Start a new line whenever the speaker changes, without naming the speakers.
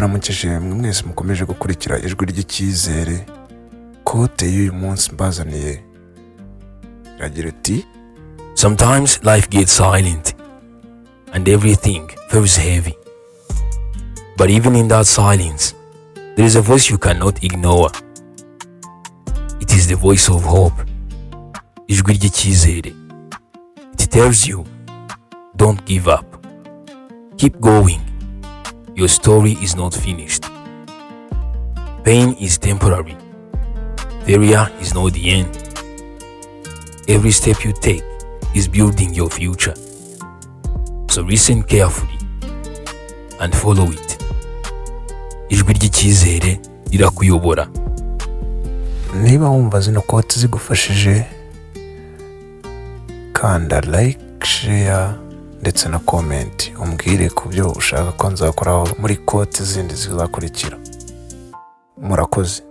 ndabaramukije mwese mukomeje gukurikira ijwi ry'icyizere. Kote y'uyu munsi mbazaniye iragira iti:
Sometimes life gets silent and everything feels heavy. But even in that silence, there is a voice you cannot ignore. It is the voice of hope. Ijwi ry'icyizere. It tells you, don't give up. Keep going. Your story is not finished. Pain is temporary. Failure is not the end. Every step you take is building your future. So listen carefully and follow it. Ijwi ry'icyizere rirakuyobora.
Niba wumva zino kote zigufashije, kanda like, share ndetse na comment umbwire ku byo ushaka ko nzakoraho muri kote zindi zizakurikira. Murakoze.